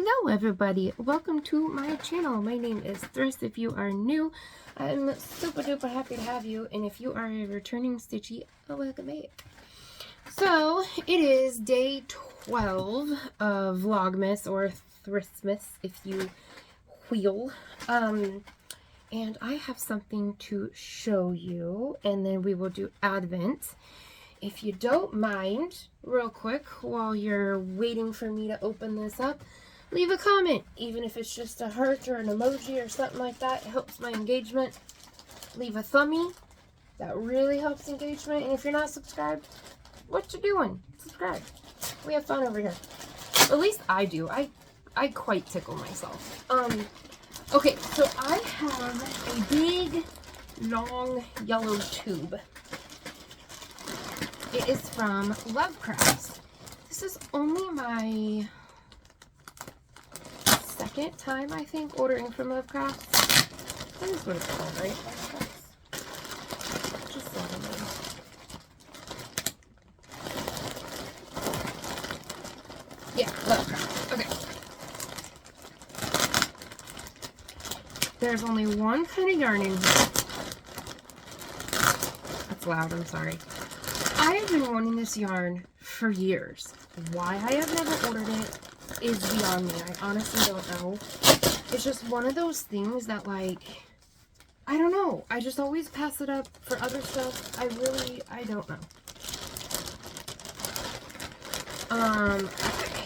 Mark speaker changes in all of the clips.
Speaker 1: Hello everybody, welcome to my channel. My name is Thryss. If you are new, I'm super duper happy to have you, and if you are a returning Stitchy, welcome back. So it is day 12 of Vlogmas, or Thryss-mas if you will. And I have something to show you, and then we will do Advent. If you don't mind, real quick, while you're waiting for me to open this up, leave a comment, even if it's just a heart or an emoji or something like that. It helps my engagement. Leave a thumbie. That really helps engagement. And if you're not subscribed, what you doing? Subscribe. We have fun over here. At least I do. I quite tickle myself. Okay, so I have a big, long, yellow tube. It is from Lovecrafts. This is only my second time, I think, ordering from Lovecrafts. That is what it's called, right? Lovecrafts. Just let me know. Yeah, Lovecrafts. Okay. There's only one kind of yarn in here. That's loud, I'm sorry. I have been wanting this yarn for years. Why I have never ordered it is beyond me. I honestly don't know. It's just one of those things that, like, I don't know. I just always pass it up for other stuff. I don't know. Okay.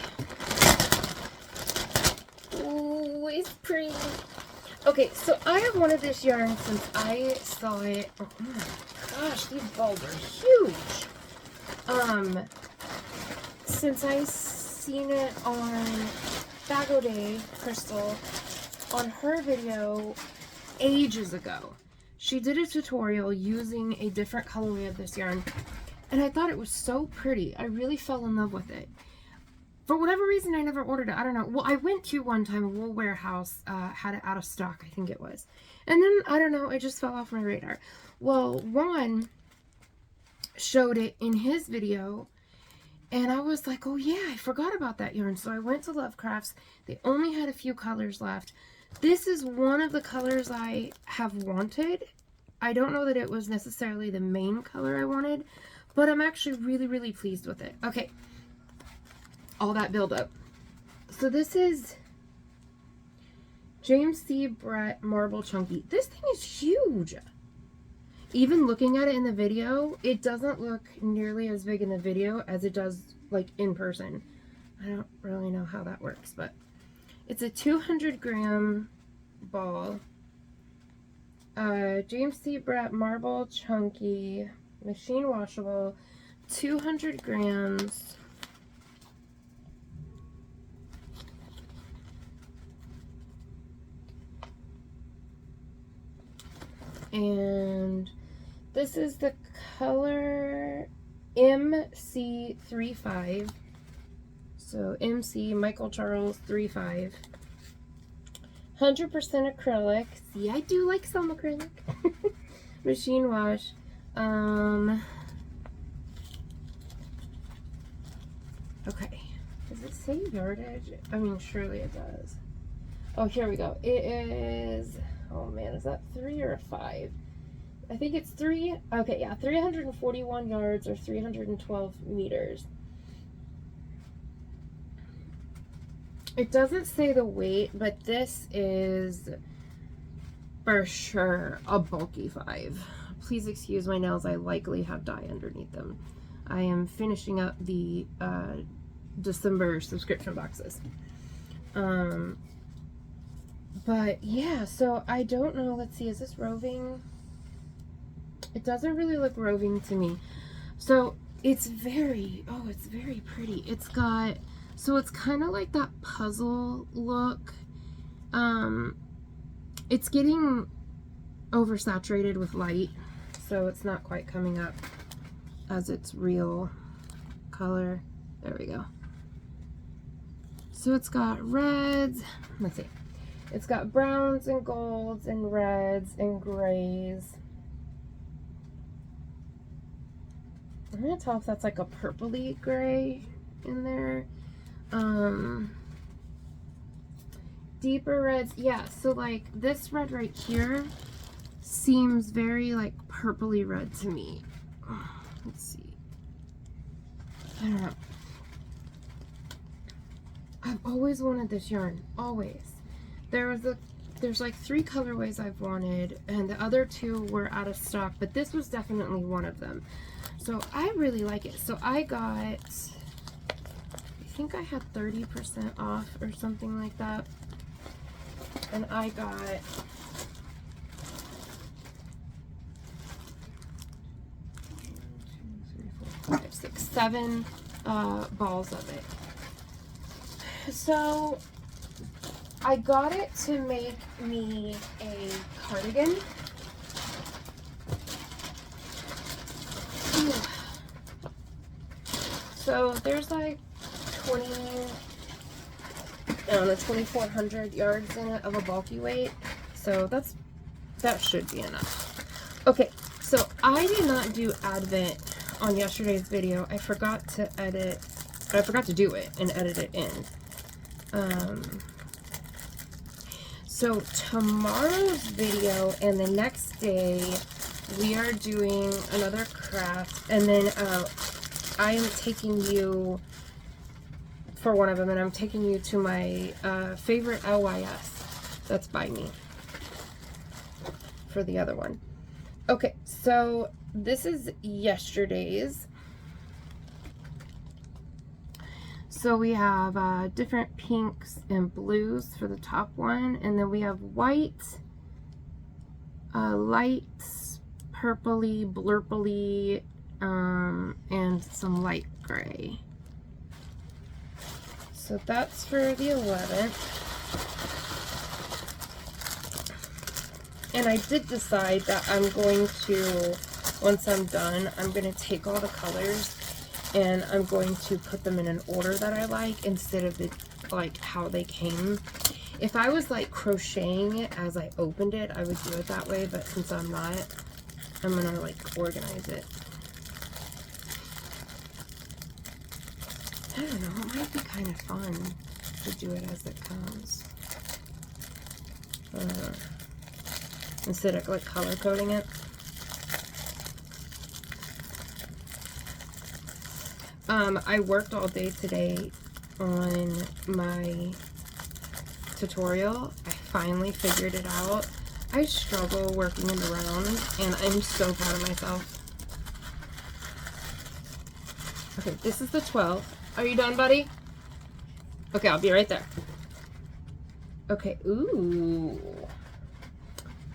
Speaker 1: Ooh, it's pretty. Okay, so I have wanted this yarn since I saw it. Oh my gosh, these balls are huge. Since I seen it on Bago Day, Crystal, on her video ages ago. She did a tutorial using a different colorway of this yarn, and I thought it was so pretty. I really fell in love with it. For whatever reason, I never ordered it. I don't know. Well, I went to one time, a wool warehouse had it out of stock, I think it was. And then, I don't know, it just fell off my radar. Well, Juan showed it in his video, and I was like, oh yeah, I forgot about that yarn. So I went to Lovecrafts. They only had a few colors left. This is one of the colors I have wanted. I don't know that it was necessarily the main color I wanted, but I'm actually really, really pleased with it. Okay, all that build up. So this is James C. Brett Marble Chunky. This thing is huge. Even looking at it in the video, it doesn't look nearly as big in the video as it does, like, in person. I don't really know how that works, but it's a 200-gram ball. James C. Brett Marble Chunky, machine washable, 200 grams. And this is the color MC35. So MC Michael Charles 35. 100% acrylic. See, I do like some acrylic. Machine wash. Okay. Does it say yardage? I mean, surely it does. Oh, here we go. It is, oh man, is that 3 or 5? I think it's 3. Okay, yeah, 341 yards or 312 meters. It doesn't say the weight, but this is for sure a bulky 5. Please excuse my nails. I likely have dye underneath them. I am finishing up the December subscription boxes. But yeah, so I don't know. Let's see, is this roving? It doesn't really look roving to me. So it's very, oh, it's very pretty. It's got, so it's kind of like that puzzle look. It's getting oversaturated with light, so it's not quite coming up as its real color. There we go. So it's got reds, let's see. It's got browns and golds and reds and grays. I'm gonna tell if that's like a purpley gray in there. deeper reds. Yeah, so like this red right here seems very like purpley red to me. Let's see. I don't know. I've always wanted this yarn, always. There's like 3 colorways I've wanted, and the other 2 were out of stock, but this was definitely one of them. So I really like it. So I got, I think I had 30% off or something like that. And I got 7 balls of it. So I got it to make me a cardigan. Ooh. So there's like 2,400 yards in it of a bulky weight. So that should be enough. Okay, so I did not do Advent on yesterday's video. I forgot to do it and edit it in. So tomorrow's video and the next day we are doing another craft, and then I am taking you for one of them, and I'm taking you to my favorite LYS that's by me for the other one. Okay, so this is yesterday's. So we have different pinks and blues for the top one, and then we have white, light purpley, blurpley, and some light gray. So that's for the 11th. And I did decide that I'm going to, once I'm done, I'm going to take all the colors and I'm going to put them in an order that I like instead of like how they came. If I was like crocheting it as I opened it, I would do it that way, but since I'm not, I'm going to like organize it. I don't know, it might be kind of fun to do it as it comes. Instead of like color coding it. I worked all day today on my tutorial. I finally figured it out. I struggle working in the round, and I'm so proud of myself. Okay, this is the 12th. Are you done, buddy? Okay, I'll be right there. Okay, ooh.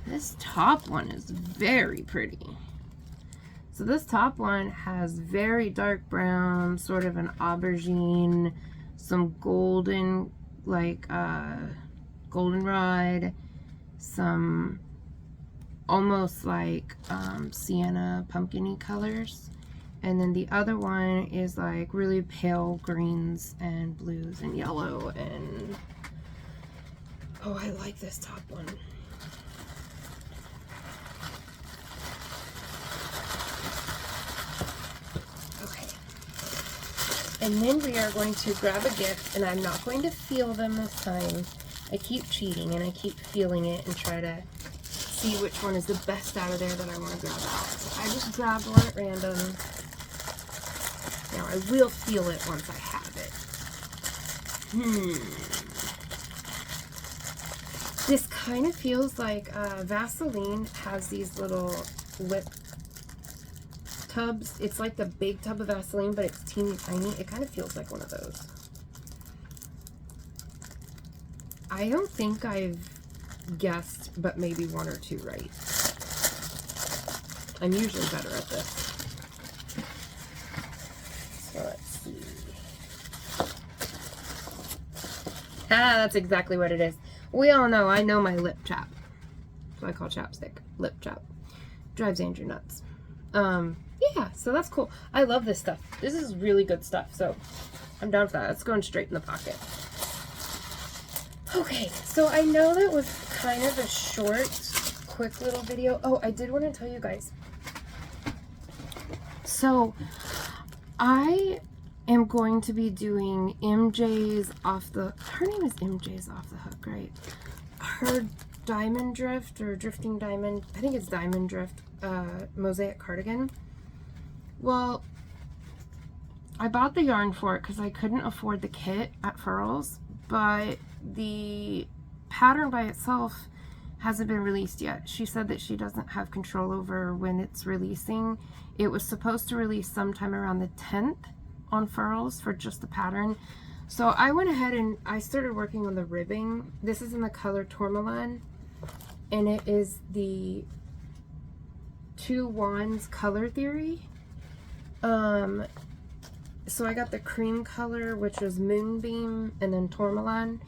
Speaker 1: This top one is very pretty. So this top one has very dark brown, sort of an aubergine, some golden, like goldenrod, some almost like sienna pumpkin-y colors. And then the other one is like really pale greens and blues and yellow, and oh, I like this top one. And then we are going to grab a gift, and I'm not going to feel them this time. I keep cheating and I keep feeling it and try to see which one is the best out of there that I want to grab out. So I just grabbed one at random. Now I will feel it once I have it. This kind of feels like Vaseline has these little lip tubs. It's like the big tub of Vaseline, but it's teeny tiny. It kind of feels like one of those. I don't think I've guessed but maybe 1 or 2 right. I'm usually better at this. So let's see. Ah, that's exactly what it is. We all know, I know my lip chap. That's what I call chapstick. Lip chap. Drives Andrew nuts. Yeah, so that's cool. I love this stuff. This is really good stuff, so I'm down for that. It's going straight in the pocket. Okay, so I know that was kind of a short, quick little video. Oh, I did want to tell you guys. So, I am going to be doing MJ's off the, her name is MJ's off the hook, right? Her diamond drift or drifting diamond, I think it's diamond drift, mosaic cardigan. Well, I bought the yarn for it because I couldn't afford the kit at Furls, but the pattern by itself hasn't been released yet. She said that she doesn't have control over when it's releasing. It was supposed to release sometime around the 10th on Furls for just the pattern. So I went ahead and I started working on the ribbing. This is in the color Tourmaline, and it is the Two Wands color theory. So I got the cream color, which was Moonbeam, and then Tourmaline.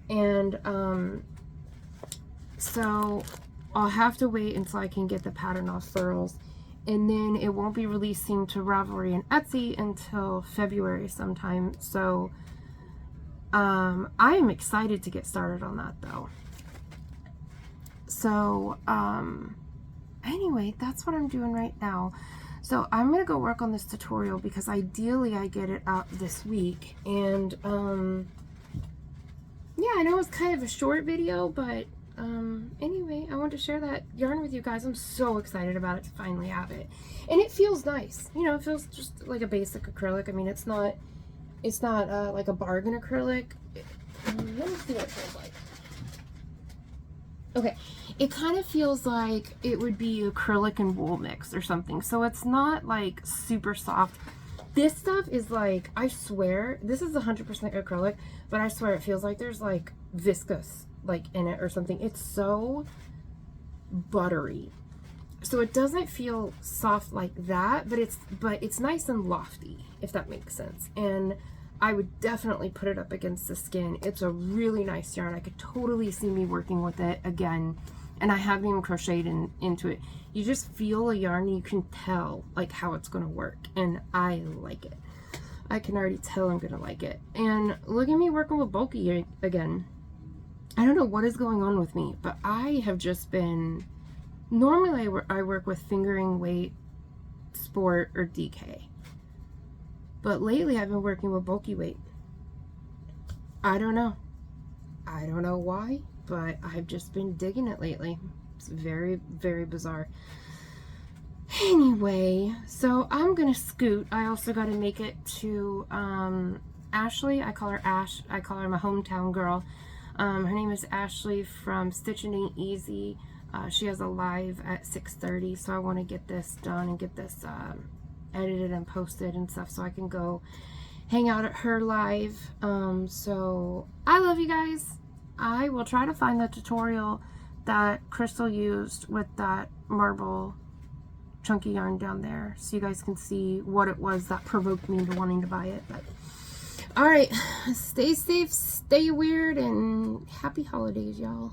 Speaker 1: And so I'll have to wait until I can get the pattern off Furls, and then it won't be releasing to Ravelry and Etsy until February sometime. So I am excited to get started on that though. So anyway, that's what I'm doing right now. So I'm gonna go work on this tutorial because ideally I get it out this week. And yeah, I know it's kind of a short video, but anyway, I wanted to share that yarn with you guys. I'm so excited about it to finally have it, and it feels nice. You know, it feels just like a basic acrylic. I mean, it's not like a bargain acrylic. Let me see what it feels like. Okay, it kind of feels like it would be acrylic and wool mix or something. So it's not like super soft. This stuff is like, I swear, this is 100% acrylic, but I swear it feels like there's like viscose like in it or something. It's so buttery. So it doesn't feel soft like that, but it's nice and lofty, if that makes sense. And I would definitely put it up against the skin. It's a really nice yarn. I could totally see me working with it again. And I haven't even crocheted into it. You just feel a yarn, you can tell like how it's gonna work. And I like it. I can already tell I'm gonna like it. And look at me working with bulky again. I don't know what is going on with me, but I have just been, normally I work with fingering weight, sport, or DK. But lately I've been working with bulky weight. I don't know. I don't know why, but I've just been digging it lately. It's very, very bizarre. Anyway, so I'm gonna scoot. I also got to make it to Ashley. I call her Ash. I call her my hometown girl. Her name is Ashley from Stitching Ain't Easy. She has a live at 6:30, so I want to get this done and get this edited and posted and stuff so I can go hang out at her live. So I love you guys. I will try to find the tutorial that Crystal used with that marble chunky yarn down there so you guys can see what it was that provoked me into wanting to buy it. But all right, stay safe, stay weird, and happy holidays, y'all.